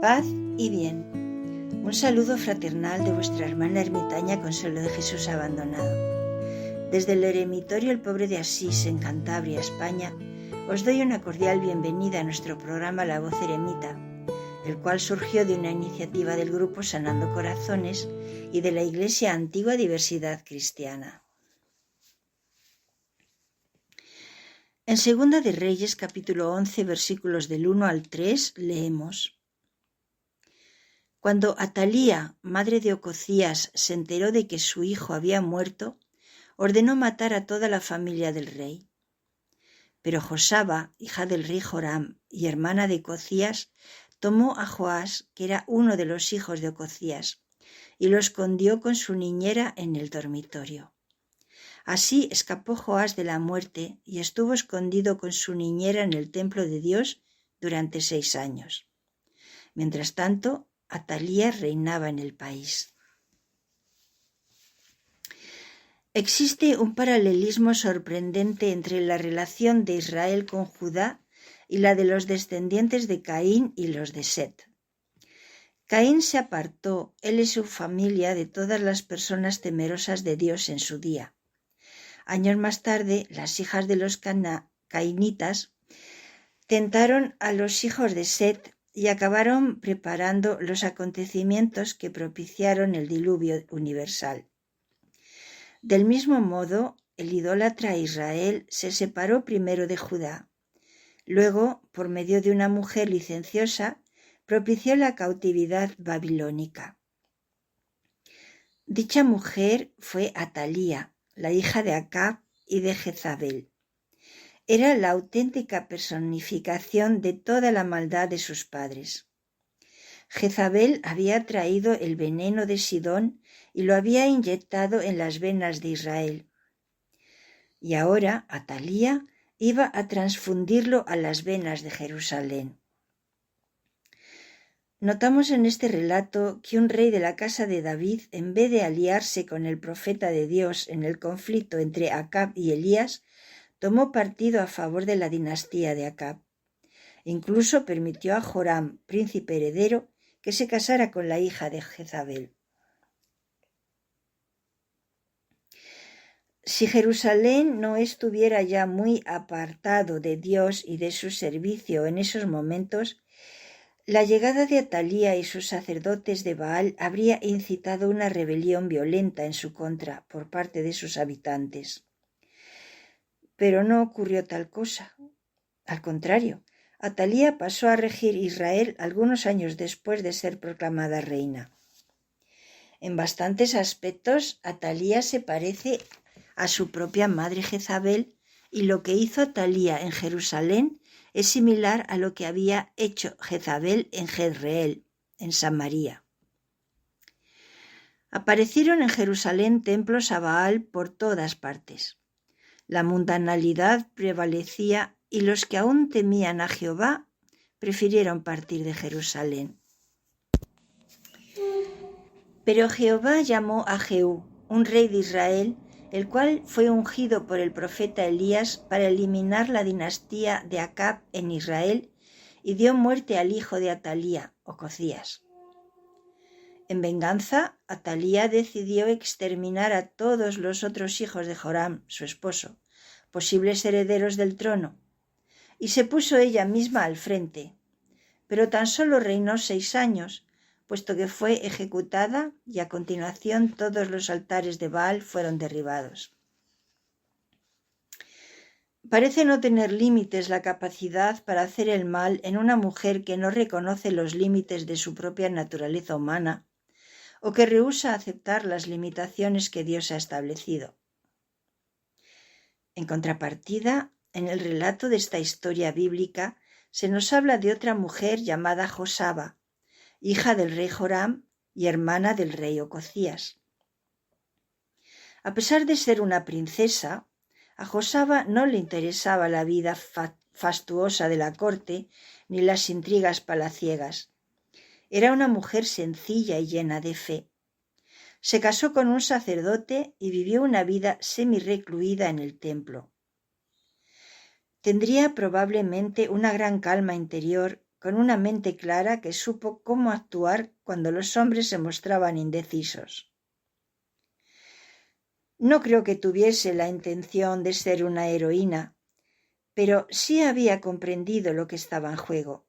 Paz y bien. Un saludo fraternal de vuestra hermana ermitaña Consuelo de Jesús Abandonado. Desde el Eremitorio El Pobre de Asís, en Cantabria, España, os doy una cordial bienvenida a nuestro programa La Voz Eremita, el cual surgió de una iniciativa del grupo Sanando Corazones y de la Iglesia Antigua Diversidad Cristiana. En Segunda de Reyes, capítulo 11, versículos del 1 al 3, leemos: Cuando Atalía, madre de Ocosías, se enteró de que su hijo había muerto, ordenó matar a toda la familia del rey. Pero Josaba, hija del rey Joram y hermana de Ocosías, tomó a Joás, que era uno de los hijos de Ocosías, y lo escondió con su niñera en el dormitorio. Así escapó Joás de la muerte y estuvo escondido con su niñera en el templo de Dios durante 6 años. Mientras tanto, Atalía reinaba en el país. Existe un paralelismo sorprendente entre la relación de Israel con Judá y la de los descendientes de Caín y los de Set. Caín se apartó, él y su familia, de todas las personas temerosas de Dios en su día. Años más tarde, las hijas de los cainitas tentaron a los hijos de Set y acabaron preparando los acontecimientos que propiciaron el diluvio universal. Del mismo modo, el idólatra Israel se separó primero de Judá. Luego, por medio de una mujer licenciosa, propició la cautividad babilónica. Dicha mujer fue Atalía, la hija de Acab y de Jezabel. Era la auténtica personificación de toda la maldad de sus padres. Jezabel había traído el veneno de Sidón y lo había inyectado en las venas de Israel. Y ahora Atalía iba a transfundirlo a las venas de Jerusalén. Notamos en este relato que un rey de la casa de David, en vez de aliarse con el profeta de Dios en el conflicto entre Acab y Elías, tomó partido a favor de la dinastía de Acab. Incluso permitió a Joram, príncipe heredero, que se casara con la hija de Jezabel. Si Jerusalén no estuviera ya muy apartado de Dios y de su servicio en esos momentos, la llegada de Atalía y sus sacerdotes de Baal habría incitado una rebelión violenta en su contra por parte de sus habitantes. Pero no ocurrió tal cosa. Al contrario, Atalía pasó a regir Israel algunos años después de ser proclamada reina. En bastantes aspectos, Atalía se parece a su propia madre Jezabel, y lo que hizo Atalía en Jerusalén es similar a lo que había hecho Jezabel en Jezreel, en Samaria. Aparecieron en Jerusalén templos a Baal por todas partes. La mundanalidad prevalecía y los que aún temían a Jehová prefirieron partir de Jerusalén. Pero Jehová llamó a Jehú, un rey de Israel, el cual fue ungido por el profeta Elías para eliminar la dinastía de Acab en Israel y dio muerte al hijo de Atalía, Ocosías. En venganza, Atalía decidió exterminar a todos los otros hijos de Joram, su esposo, posibles herederos del trono, y se puso ella misma al frente, pero tan solo reinó 6 años, puesto que fue ejecutada y a continuación todos los altares de Baal fueron derribados. Parece no tener límites la capacidad para hacer el mal en una mujer que no reconoce los límites de su propia naturaleza humana o que rehúsa aceptar las limitaciones que Dios ha establecido. En contrapartida, en el relato de esta historia bíblica se nos habla de otra mujer llamada Josaba, hija del rey Joram y hermana del rey Ocosías. A pesar de ser una princesa, a Josaba no le interesaba la vida fastuosa de la corte ni las intrigas palaciegas. Era una mujer sencilla y llena de fe. Se casó con un sacerdote y vivió una vida semi-recluida en el templo. Tendría probablemente una gran calma interior con una mente clara que supo cómo actuar cuando los hombres se mostraban indecisos. No creo que tuviese la intención de ser una heroína, pero sí había comprendido lo que estaba en juego.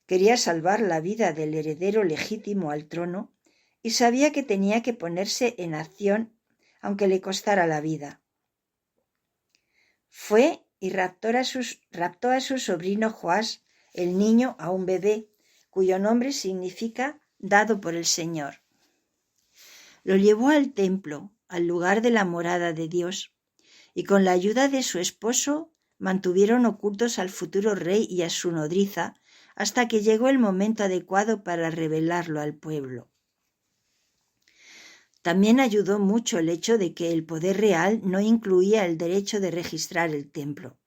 Quería salvar la vida del heredero legítimo al trono y sabía que tenía que ponerse en acción aunque le costara la vida. Fue y raptó a su sobrino Joás, el niño, a un bebé, cuyo nombre significa dado por el Señor. Lo llevó al templo, al lugar de la morada de Dios, y con la ayuda de su esposo mantuvieron ocultos al futuro rey y a su nodriza hasta que llegó el momento adecuado para revelarlo al pueblo. También ayudó mucho el hecho de que el poder real no incluía el derecho de registrar el templo.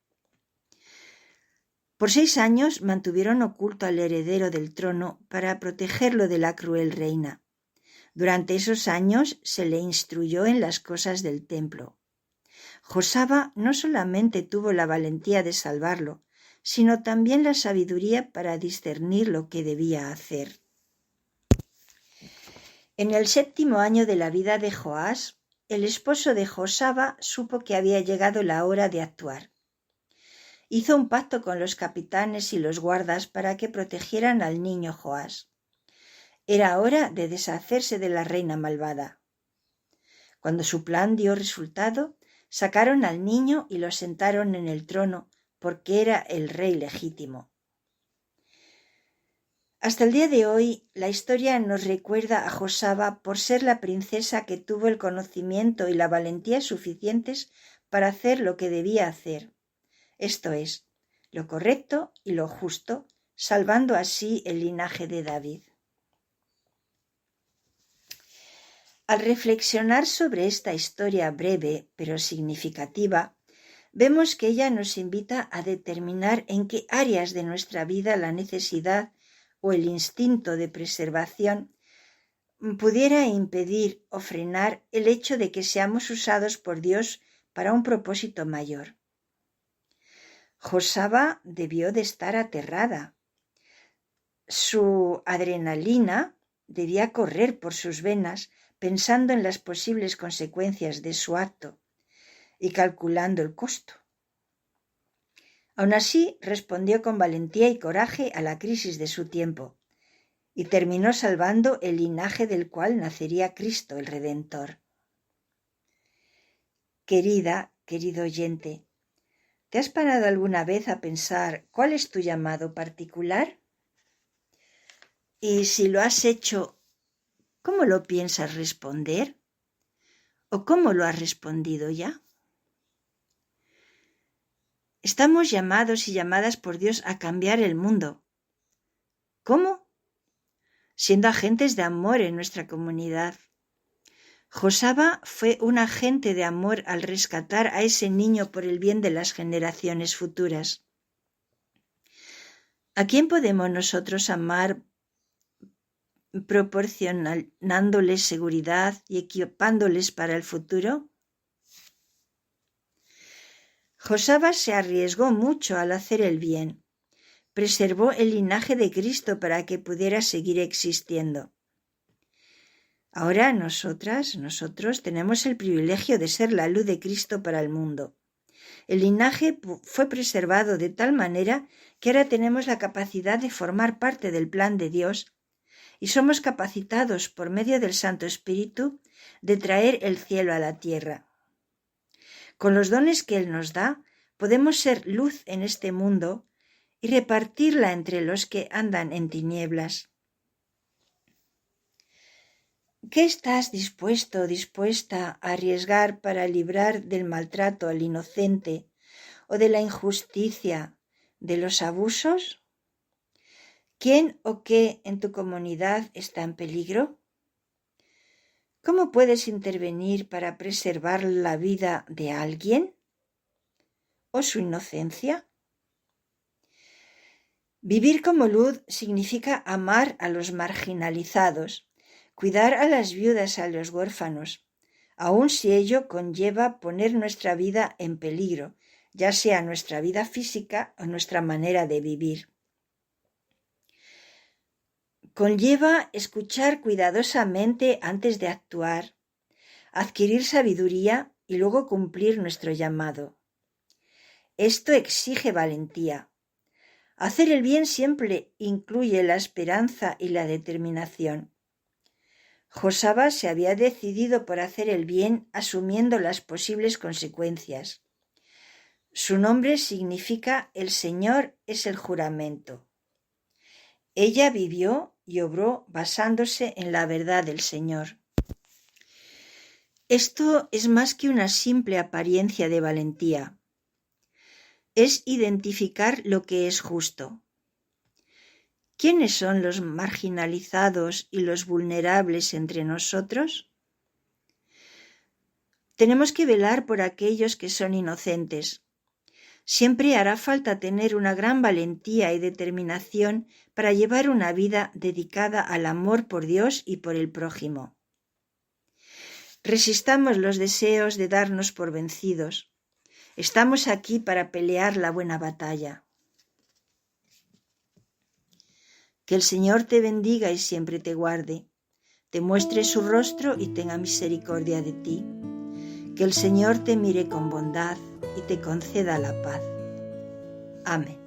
Por 6 años mantuvieron oculto al heredero del trono para protegerlo de la cruel reina. Durante esos años se le instruyó en las cosas del templo. Josaba no solamente tuvo la valentía de salvarlo, sino también la sabiduría para discernir lo que debía hacer. En el 7º año de la vida de Joás, el esposo de Josaba supo que había llegado la hora de actuar. Hizo un pacto con los capitanes y los guardas para que protegieran al niño Joás. Era hora de deshacerse de la reina malvada. Cuando su plan dio resultado, sacaron al niño y lo sentaron en el trono, porque era el rey legítimo. Hasta el día de hoy, la historia nos recuerda a Josaba por ser la princesa que tuvo el conocimiento y la valentía suficientes para hacer lo que debía hacer. Esto es, lo correcto y lo justo, salvando así el linaje de David. Al reflexionar sobre esta historia breve pero significativa, vemos que ella nos invita a determinar en qué áreas de nuestra vida la necesidad o el instinto de preservación pudiera impedir o frenar el hecho de que seamos usados por Dios para un propósito mayor. Josaba debió de estar aterrada. Su adrenalina debía correr por sus venas pensando en las posibles consecuencias de su acto y calculando el costo. Aún así, respondió con valentía y coraje a la crisis de su tiempo y terminó salvando el linaje del cual nacería Cristo, el Redentor. Querido oyente, ¿te has parado alguna vez a pensar cuál es tu llamado particular? Y si lo has hecho, ¿cómo lo piensas responder? ¿O cómo lo has respondido ya? Estamos llamados y llamadas por Dios a cambiar el mundo. ¿Cómo? Siendo agentes de amor en nuestra comunidad. Josaba fue un agente de amor al rescatar a ese niño por el bien de las generaciones futuras. ¿A quién podemos nosotros amar proporcionándoles seguridad y equipándoles para el futuro? Josaba se arriesgó mucho al hacer el bien. Preservó el linaje de Cristo para que pudiera seguir existiendo. Ahora nosotros tenemos el privilegio de ser la luz de Cristo para el mundo. El linaje fue preservado de tal manera que ahora tenemos la capacidad de formar parte del plan de Dios y somos capacitados por medio del Santo Espíritu de traer el cielo a la tierra. Con los dones que Él nos da, podemos ser luz en este mundo y repartirla entre los que andan en tinieblas. ¿Qué estás dispuesta a arriesgar para librar del maltrato al inocente o de la injusticia, de los abusos? ¿Quién o qué en tu comunidad está en peligro? ¿Cómo puedes intervenir para preservar la vida de alguien o su inocencia? Vivir como luz significa amar a los marginalizados, cuidar a las viudas, a los huérfanos, aun si ello conlleva poner nuestra vida en peligro, ya sea nuestra vida física o nuestra manera de vivir. Conlleva escuchar cuidadosamente antes de actuar, adquirir sabiduría y luego cumplir nuestro llamado. Esto exige valentía. Hacer el bien siempre incluye la esperanza y la determinación. Josaba se había decidido por hacer el bien asumiendo las posibles consecuencias. Su nombre significa el Señor es el juramento. Ella vivió y obró basándose en la verdad del Señor. Esto es más que una simple apariencia de valentía. Es identificar lo que es justo. ¿Quiénes son los marginalizados y los vulnerables entre nosotros? Tenemos que velar por aquellos que son inocentes. Siempre hará falta tener una gran valentía y determinación para llevar una vida dedicada al amor por Dios y por el prójimo. Resistamos los deseos de darnos por vencidos. Estamos aquí para pelear la buena batalla. Que el Señor te bendiga y siempre te guarde, te muestre su rostro y tenga misericordia de ti. Que el Señor te mire con bondad y te conceda la paz. Amén.